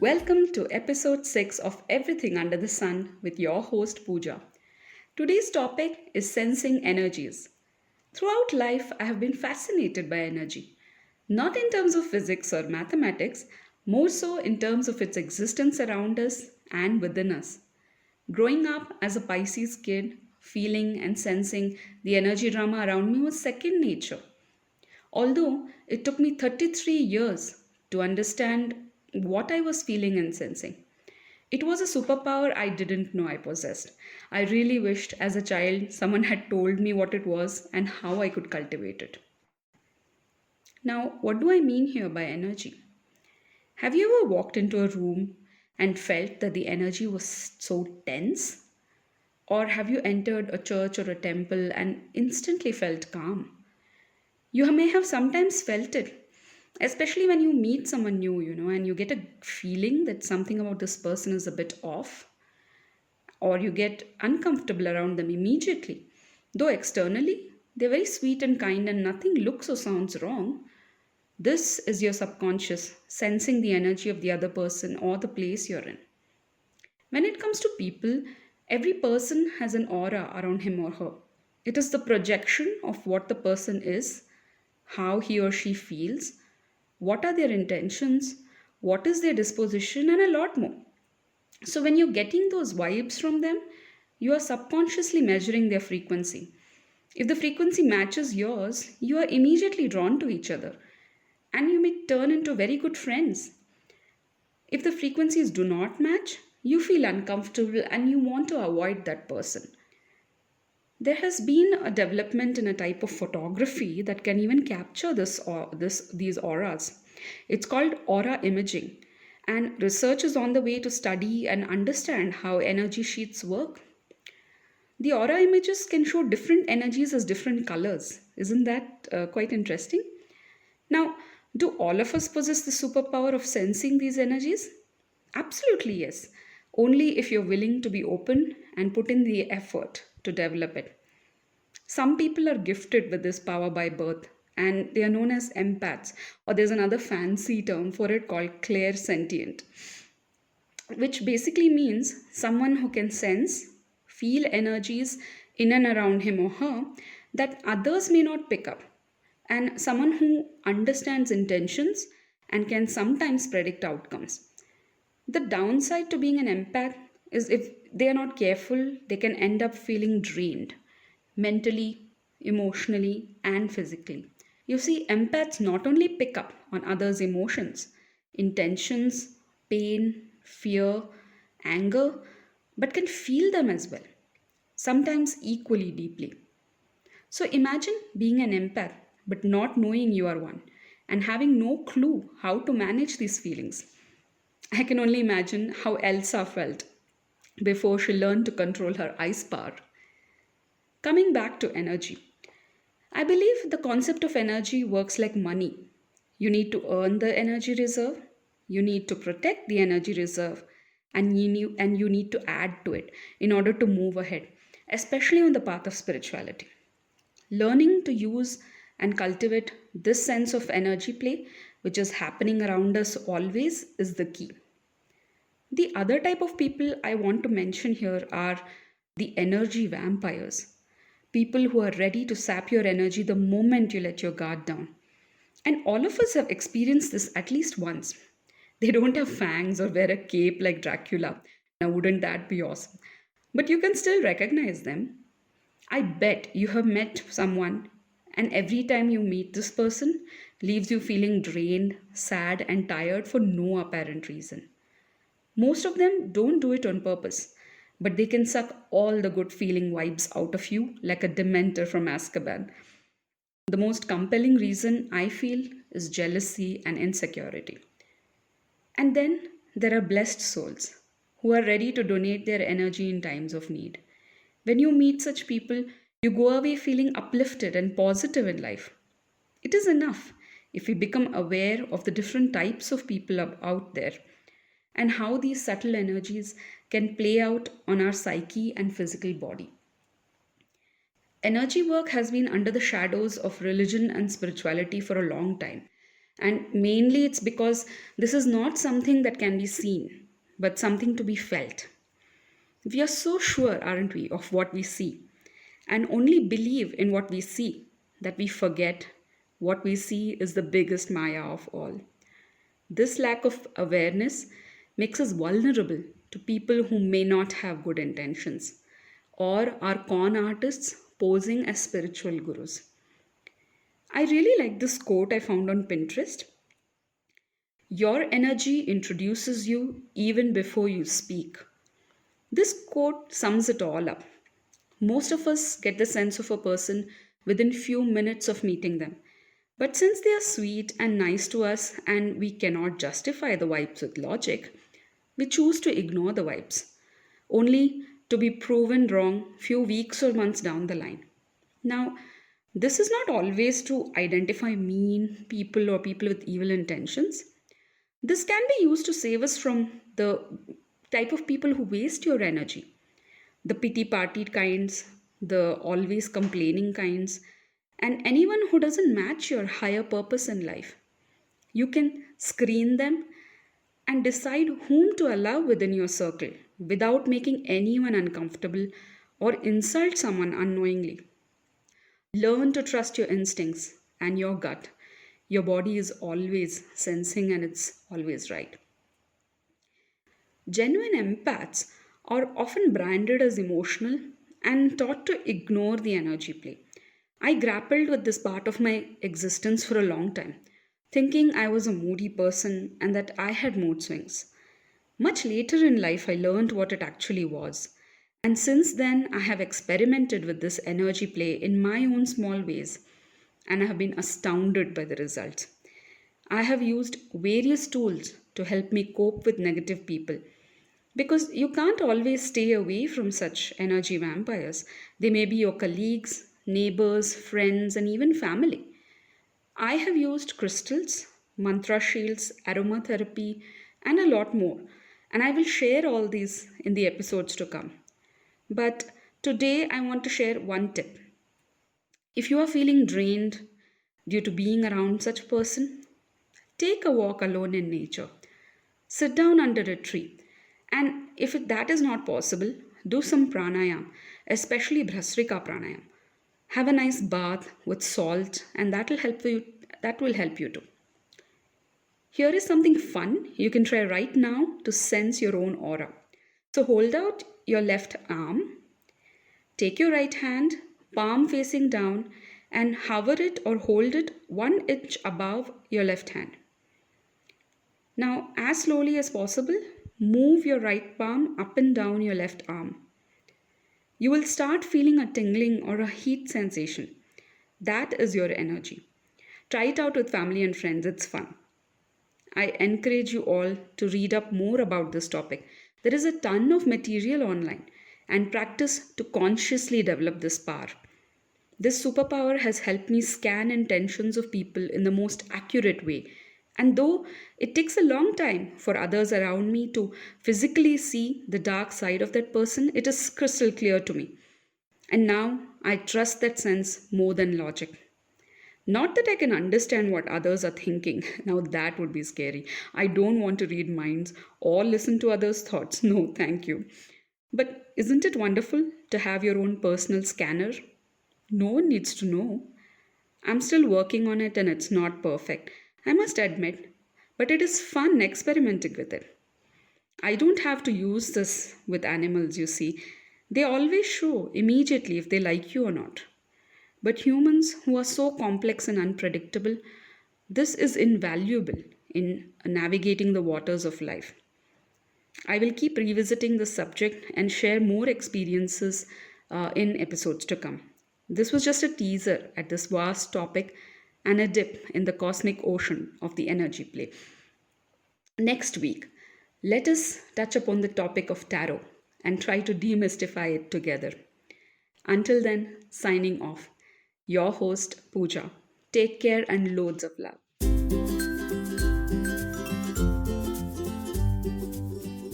Welcome to episode 6 of Everything Under the Sun with your host Pooja. Today's topic is sensing energies. Throughout life, I have been fascinated by energy, not in terms of physics or mathematics, more so in terms of its existence around us and within us. Growing up as a Pisces kid, feeling and sensing the energy drama around me was second nature. Although it took me 33 years to understand what I was feeling and sensing. It was a superpower I didn't know I possessed. I really wished as a child someone had told me what it was and how I could cultivate it. Now, what do I mean here by energy? Have you ever walked into a room and felt that the energy was so tense? Or have you entered a church or a temple and instantly felt calm? You may have sometimes felt it, especially when you meet someone new, and you get a feeling that something about this person is a bit off, or you get uncomfortable around them immediately. Though externally, they're very sweet and kind and nothing looks or sounds wrong. This is your subconscious sensing the energy of the other person or the place you're in. When it comes to people, every person has an aura around him or her. It is the projection of what the person is, how he or she feels, what are their intentions, what is their disposition, and a lot more. So, when you're getting those vibes from them, you are subconsciously measuring their frequency. If the frequency matches yours, you are immediately drawn to each other and you may turn into very good friends. If the frequencies do not match, you feel uncomfortable and you want to avoid that person. There has been a development in a type of photography that can even capture these auras. It's called aura imaging, and research is on the way to study and understand how energy sheets work. The aura images can show different energies as different colors. Isn't that quite interesting? Now, do all of us possess the superpower of sensing these energies? Absolutely, yes. Only if you're willing to be open and put in the effort to develop it. Some people are gifted with this power by birth and they are known as empaths, or there's another fancy term for it called clairsentient, which basically means someone who can sense, feel energies in and around him or her that others may not pick up, and someone who understands intentions and can sometimes predict outcomes. The downside to being an empath is if they are not careful, they can end up feeling drained mentally, emotionally, and physically. You see, empaths not only pick up on others' emotions, intentions, pain, fear, anger, but can feel them as well, sometimes equally deeply. So imagine being an empath but not knowing you are one and having no clue how to manage these feelings. I can only imagine how Elsa felt before she learned to control her ice power. Coming back to energy, I believe the concept of energy works like money. You need to earn the energy reserve, you need to protect the energy reserve, and you need to add to it in order to move ahead, especially on the path of spirituality. Learning to use and cultivate this sense of energy play, which is happening around us always, is the key. The other type of people I want to mention here are the energy vampires. People who are ready to sap your energy the moment you let your guard down. And all of us have experienced this at least once. They don't have fangs or wear a cape like Dracula. Now, wouldn't that be awesome? But you can still recognize them. I bet you have met someone, and every time you meet this person, leaves you feeling drained, sad, and tired for no apparent reason. Most of them don't do it on purpose, but they can suck all the good feeling vibes out of you like a dementor from Azkaban. The most compelling reason I feel is jealousy and insecurity. And then there are blessed souls who are ready to donate their energy in times of need. When you meet such people, you go away feeling uplifted and positive in life. It is enough if we become aware of the different types of people out there and how these subtle energies can play out on our psyche and physical body. Energy work has been under the shadows of religion and spirituality for a long time, And mainly it's because this is not something that can be seen, but something to be felt. We are so sure, aren't we, of what we see, and only believe in what we see that we forget what we see is the biggest Maya of all. This lack of awareness makes us vulnerable to people who may not have good intentions or are con artists posing as spiritual gurus. I really like this quote I found on Pinterest. Your energy introduces you even before you speak. This quote sums it all up. Most of us get the sense of a person within few minutes of meeting them. But since they are sweet and nice to us and we cannot justify the vibes with logic, we choose to ignore the vibes, only to be proven wrong few weeks or months down the line. Now, this is not always to identify mean people or people with evil intentions. This can be used to save us from the type of people who waste your energy, the pity party kinds, the always complaining kinds, and anyone who doesn't match your higher purpose in life. You can screen them and decide whom to allow within your circle without making anyone uncomfortable or insult someone unknowingly. Learn to trust your instincts and your gut. Your body is always sensing and it's always right. Genuine empaths are often branded as emotional and taught to ignore the energy play. I grappled with this part of my existence for a long time, thinking I was a moody person and that I had mood swings. Much later in life, I learned what it actually was. And since then, I have experimented with this energy play in my own small ways, and I have been astounded by the results. I have used various tools to help me cope with negative people because you can't always stay away from such energy vampires. They may be your colleagues, neighbors, friends, and even family. I have used crystals, mantra shields, aromatherapy, and a lot more. And I will share all these in the episodes to come. But today I want to share one tip. If you are feeling drained due to being around such a person, take a walk alone in nature. Sit down under a tree. And if that is not possible, do some pranayam, especially Bhrasrika pranayam. Have a nice bath with salt and that will help you too. Here is something fun you can try right now to sense your own aura. So hold out your left arm, take your right hand, palm facing down, and hover it or hold it 1 inch above your left hand. Now, as slowly as possible, move your right palm up and down your left arm. You will start feeling a tingling or a heat sensation. That is your energy. Try it out with family and friends, it's fun. I encourage you all to read up more about this topic. There is a ton of material online and practice to consciously develop this power. This superpower has helped me scan intentions of people in the most accurate way. And though it takes a long time for others around me to physically see the dark side of that person, it is crystal clear to me. And now I trust that sense more than logic. Not that I can understand what others are thinking. Now that would be scary. I don't want to read minds or listen to others' thoughts. No, thank you. But isn't it wonderful to have your own personal scanner? No one needs to know. I'm still working on it and it's not perfect, I must admit, but it is fun experimenting with it. I don't have to use this with animals, you see. They always show immediately if they like you or not. But humans who are so complex and unpredictable, this is invaluable in navigating the waters of life. I will keep revisiting this subject and share more experiences in episodes to come. This was just a teaser at this vast topic and a dip in the cosmic ocean of the energy play. Next week, let us touch upon the topic of tarot and try to demystify it together. Until then, signing off. Your host, Pooja. Take care and loads of love.